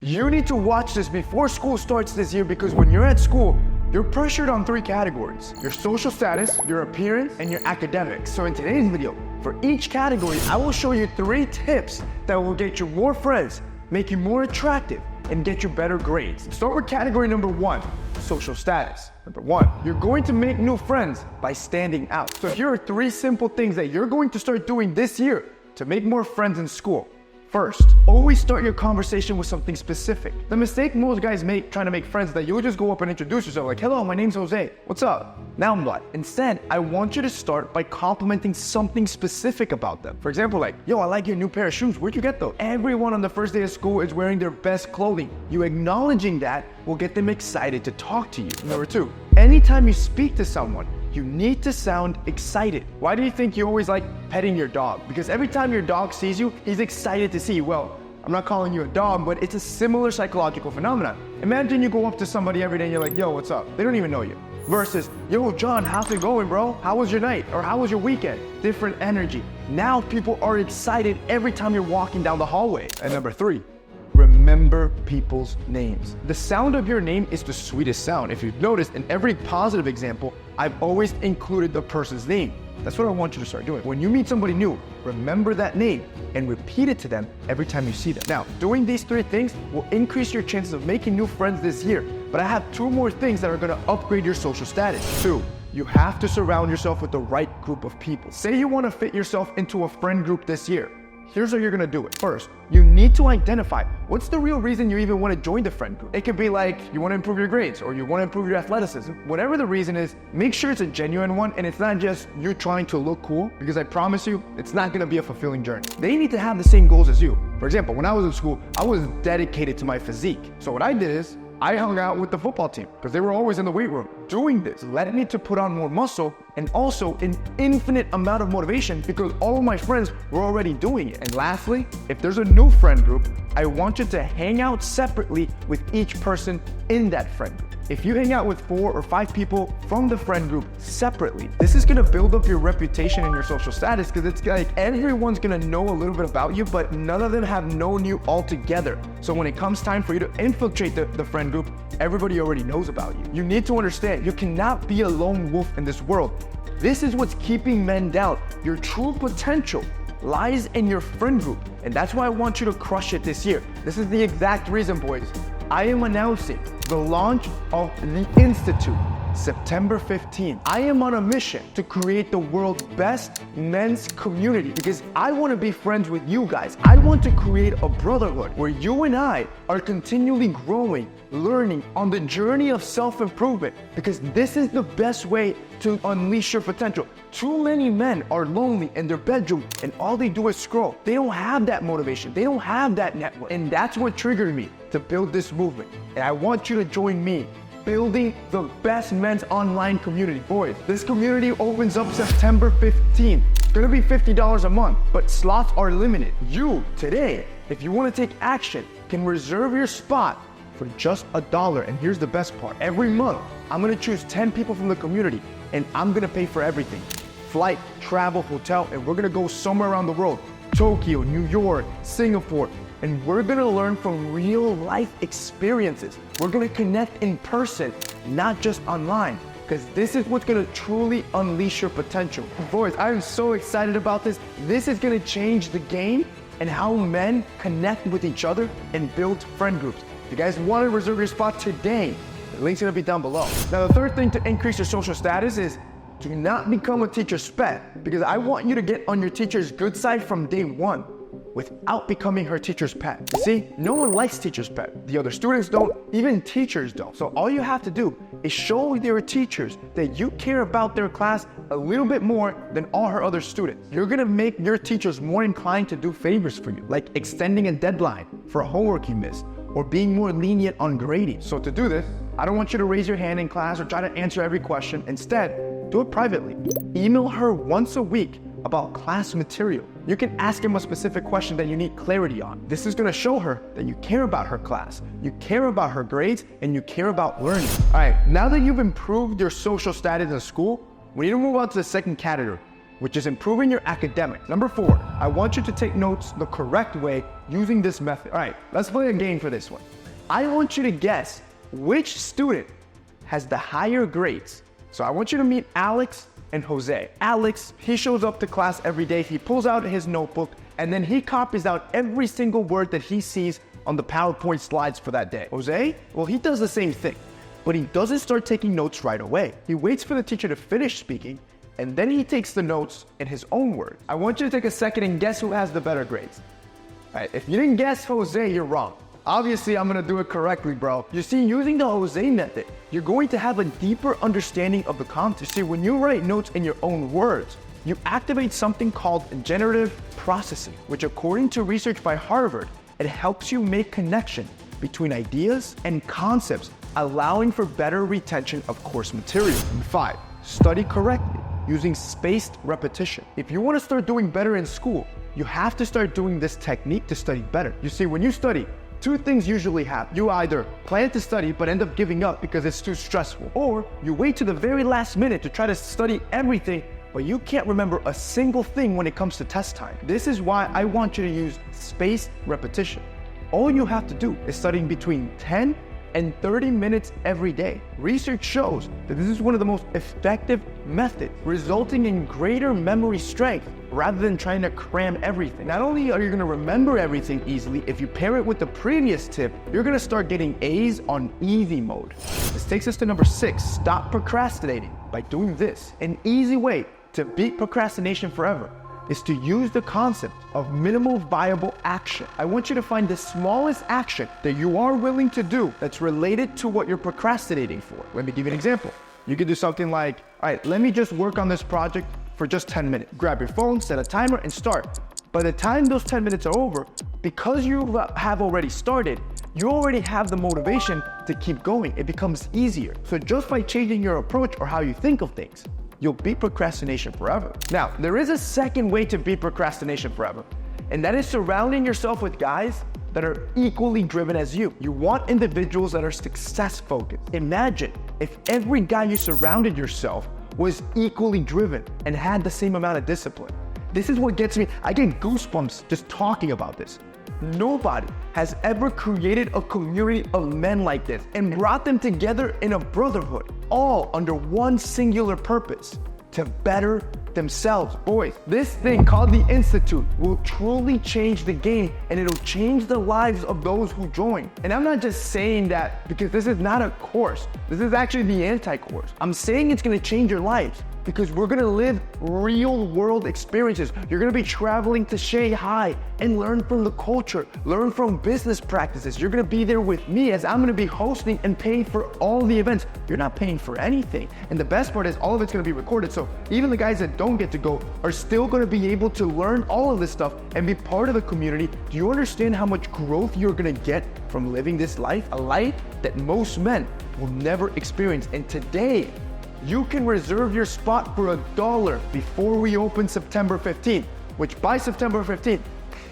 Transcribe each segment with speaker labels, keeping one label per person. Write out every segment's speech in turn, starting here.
Speaker 1: You need to watch this before school starts this year because when you're at school, you're pressured on 3 categories: your social status, your appearance, and your academics. So in today's video, for each category, I will show you 3 tips that will get you more friends, make you more attractive, and get you better grades. Start with category number 1, social status. Number 1, you're going to make new friends by standing out. So here are 3 simple things that you're going to start doing this year to make more friends in school. First, always start your conversation with something specific. The mistake most guys make trying to make friends is that you'll just go up and introduce yourself like, "Hello, my name's Jose. What's up? Now what?" Instead, I want you to start by complimenting something specific about them. For example, like, "Yo, I like your new pair of shoes. Where'd you get those?" Everyone on the first day of school is wearing their best clothing. You acknowledging that will get them excited to talk to you. Number 2, anytime you speak to someone, you need to sound excited. Why do you think you always like petting your dog? Because every time your dog sees you, he's excited to see you. Well, I'm not calling you a dog, but it's a similar psychological phenomenon. Imagine you go up to somebody every day and you're like, "Yo, what's up?" They don't even know you. Versus, "Yo, John, how's it going, bro? How was your night?" Or "How was your weekend?" Different energy. Now people are excited every time you're walking down the hallway. And number 3, remember people's names. The sound of your name is the sweetest sound. If you've noticed, in every positive example, I've always included the person's name. That's what I want you to start doing. When you meet somebody new, remember that name and repeat it to them every time you see them. Now, doing these 3 things will increase your chances of making new friends this year. But I have 2 more things that are gonna upgrade your social status. 2, you have to surround yourself with the right group of people. Say you wanna fit yourself into a friend group this year. Here's how you're gonna do it. First, you need to identify what's the real reason you even wanna join the friend group. It could be like you wanna improve your grades or you wanna improve your athleticism. Whatever the reason is, make sure it's a genuine one and it's not just you trying to look cool, because I promise you, it's not gonna be a fulfilling journey. They need to have the same goals as you. For example, when I was in school, I was dedicated to my physique. So what I did is, I hung out with the football team because they were always in the weight room. Doing this led me to put on more muscle and also an infinite amount of motivation because all of my friends were already doing it. And lastly, if there's a new friend group, I want you to hang out separately with each person in that friend group. If you hang out with 4 or 5 people from the friend group separately, this is gonna build up your reputation and your social status because it's like everyone's gonna know a little bit about you, but none of them have known you altogether. So when it comes time for you to infiltrate the friend group, everybody already knows about you. You need to understand, you cannot be a lone wolf in this world. This is what's keeping men down. Your true potential lies in your friend group. And that's why I want you to crush it this year. This is the exact reason, boys. I am announcing the launch of the Institute, September 15th. I am on a mission to create the world's best men's community because I want to be friends with you guys. I want to create a brotherhood where you and I are continually growing, learning on the journey of self-improvement because this is the best way to unleash your potential. Too many men are lonely in their bedroom and all they do is scroll. They don't have that motivation. They don't have that network. And that's what triggered me to build this movement. And I want you to join me building the best men's online community. Boys, this community opens up September 15th. It's gonna be $50 a month, but slots are limited. You, today, if you wanna take action, can reserve your spot for just $1. And here's the best part. Every month, I'm gonna choose 10 people from the community and I'm gonna pay for everything. Flight, travel, hotel, and we're gonna go somewhere around the world. Tokyo, New York, Singapore, and we're gonna learn from real life experiences. We're gonna connect in person, not just online, because this is what's gonna truly unleash your potential. Boys, I'm so excited about this. This is gonna change the game and how men connect with each other and build friend groups. If you guys wanna reserve your spot today, the link's gonna be down below. Now, the third thing to increase your social status is do not become a teacher's pet, because I want you to get on your teacher's good side from day 1 without becoming her teacher's pet. You see, no one likes teacher's pet. The other students don't, even teachers don't. So all you have to do is show your teachers that you care about their class a little bit more than all her other students. You're gonna make your teachers more inclined to do favors for you, like extending a deadline for a homework you missed, or being more lenient on grading. So to do this, I don't want you to raise your hand in class or try to answer every question. Instead, do it privately. Email her once a week about class material. You can ask him a specific question that you need clarity on. This is gonna show her that you care about her class, you care about her grades, and you care about learning. All right, now that you've improved your social status in school, we need to move on to the second category, which is improving your academics. Number 4, I want you to take notes the correct way using this method. All right, let's play a game for this one. I want you to guess which student has the higher grades. So I want you to meet Alex and Jose. Alex, he shows up to class every day. He pulls out his notebook and then he copies out every single word that he sees on the PowerPoint slides for that day. Jose, well, he does the same thing, but he doesn't start taking notes right away. He waits for the teacher to finish speaking and then he takes the notes in his own words. I want you to take a second and guess who has the better grades. All right, if you didn't guess Jose, you're wrong. Obviously, I'm gonna do it correctly, bro. You see, using the Jose method, you're going to have a deeper understanding of the content. You see, when you write notes in your own words, you activate something called generative processing, which according to research by Harvard, it helps you make connection between ideas and concepts, allowing for better retention of course material. 5, study correctly using spaced repetition. If you want to start doing better in school, you have to start doing this technique to study better. You see, when you study, 2 things usually happen. You either plan to study but end up giving up because it's too stressful, or you wait to the very last minute to try to study everything, but you can't remember a single thing when it comes to test time. This is why I want you to use spaced repetition. All you have to do is studying between 10 and 30 minutes every day. Research shows that this is one of the most effective methods, resulting in greater memory strength rather than trying to cram everything. Not only are you gonna remember everything easily, if you pair it with the previous tip, you're gonna start getting A's on easy mode. This takes us to number 6, stop procrastinating. By doing this, an easy way to beat procrastination forever is to use the concept of minimal viable action. I want you to find the smallest action that you are willing to do that's related to what you're procrastinating for. Let me give you an example. You could do something like, all right, let me just work on this project for just 10 minutes. Grab your phone, set a timer, and start. By the time those 10 minutes are over, because you have already started, you already have the motivation to keep going. It becomes easier. So just by changing your approach or how you think of things, you'll beat procrastination forever. Now, there is a second way to beat procrastination forever, and that is surrounding yourself with guys that are equally driven as you. You want individuals that are success focused. Imagine if every guy you surrounded yourself was equally driven and had the same amount of discipline. This is what gets me, I get goosebumps just talking about this. Nobody has ever created a community of men like this and brought them together in a brotherhood, all under one singular purpose: to better themselves. Boys, this thing called the Institute will truly change the game, and it'll change the lives of those who join. And I'm not just saying that because this is not a course. This is actually the anti-course. I'm saying it's gonna change your lives, because we're gonna live real world experiences. You're gonna be traveling to Shanghai and learn from the culture, learn from business practices. You're gonna be there with me as I'm gonna be hosting and paying for all the events. You're not paying for anything. And the best part is all of it's gonna be recorded. So even the guys that don't get to go are still gonna be able to learn all of this stuff and be part of the community. Do you understand how much growth you're gonna get from living this life? A life that most men will never experience. And today, you can reserve your spot for $1 before we open September 15th, which by September 15th,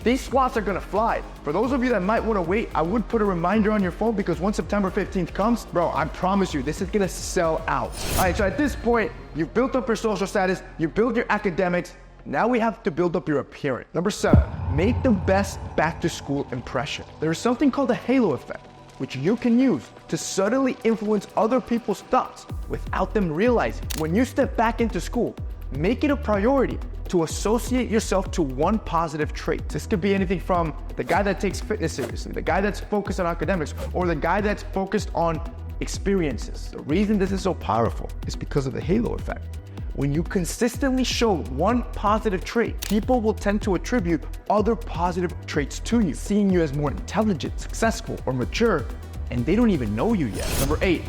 Speaker 1: these slots are gonna fly. For those of you that might wanna wait, I would put a reminder on your phone, because once September 15th comes, bro, I promise you, this is gonna sell out. All right, so at this point, you've built up your social status, you built your academics, now we have to build up your appearance. Number 7, make the best back to school impression. There is something called the halo effect, which you can use to subtly influence other people's thoughts without them realizing. When you step back into school, make it a priority to associate yourself to one positive trait. This could be anything from the guy that takes fitness seriously, the guy that's focused on academics, or the guy that's focused on experiences. The reason this is so powerful is because of the halo effect. When you consistently show one positive trait, people will tend to attribute other positive traits to you, seeing you as more intelligent, successful, or mature, and they don't even know you yet. Number 8,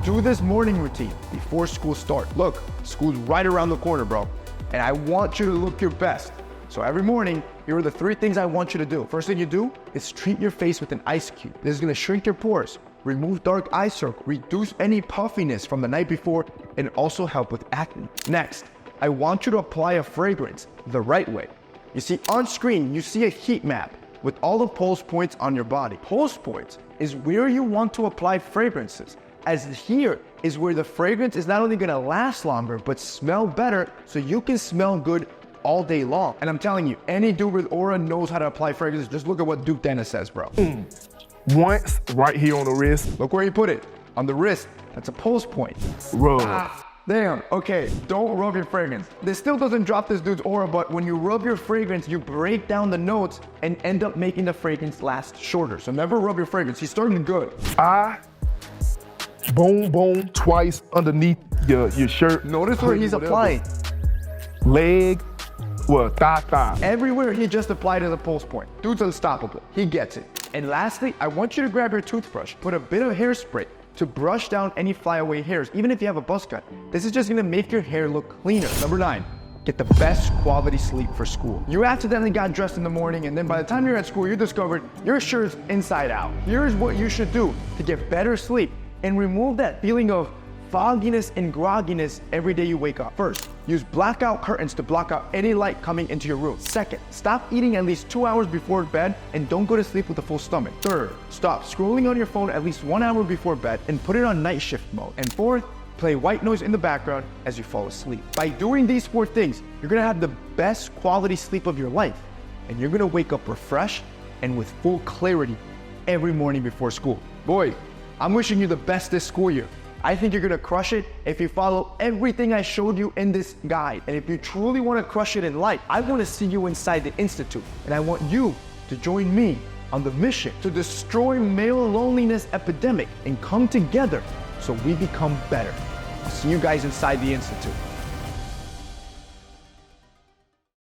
Speaker 1: do this morning routine before school starts. Look, school's right around the corner, bro, and I want you to look your best. So every morning, here are the 3 things I want you to do. First thing you do is treat your face with an ice cube. This is gonna shrink your pores, remove dark eye circle, reduce any puffiness from the night before, and also help with acne. Next, I want you to apply a fragrance the right way. You see, on screen, you see a heat map with all the pulse points on your body. Pulse points is where you want to apply fragrances, as here is where the fragrance is not only gonna last longer, but smell better, so you can smell good all day long. And I'm telling you, any dude with aura knows how to apply fragrance. Just look at what Duke Dennis says, bro.
Speaker 2: Once, right here on the wrist.
Speaker 1: Look where he put it, on the wrist. That's a pulse point.
Speaker 2: Rub.
Speaker 1: Damn, okay, don't rub your fragrance. This still doesn't drop this dude's aura, but when you rub your fragrance, you break down the notes and end up making the fragrance last shorter. So never rub your fragrance. He's starting good.
Speaker 2: Boom, boom, twice underneath your shirt.
Speaker 1: Notice where he's applying.
Speaker 2: Leg, thigh.
Speaker 1: Everywhere he just applied as a pulse point. Dude's unstoppable. He gets it. And lastly, I want you to grab your toothbrush, put a bit of hairspray to brush down any flyaway hairs, even if you have a buzz cut. This is just gonna make your hair look cleaner. Number 9, get the best quality sleep for school. You accidentally got dressed in the morning, and then by the time you're at school, you discovered your shirt's inside out. Here's what you should do to get better sleep and remove that feeling of fogginess and grogginess every day you wake up. First, use blackout curtains to block out any light coming into your room. Second, stop eating at least 2 hours before bed and don't go to sleep with a full stomach. Third, stop scrolling on your phone at least 1 hour before bed and put it on night shift mode. And fourth, play white noise in the background as you fall asleep. By doing these 4 things, you're gonna have the best quality sleep of your life, and you're gonna wake up refreshed and with full clarity every morning before school. Boy, I'm wishing you the best this school year. I think you're gonna crush it if you follow everything I showed you in this guide. And if you truly wanna crush it in life, I wanna see you inside the Institute. And I want you to join me on the mission to destroy male loneliness epidemic and come together so we become better. I'll see you guys inside the Institute.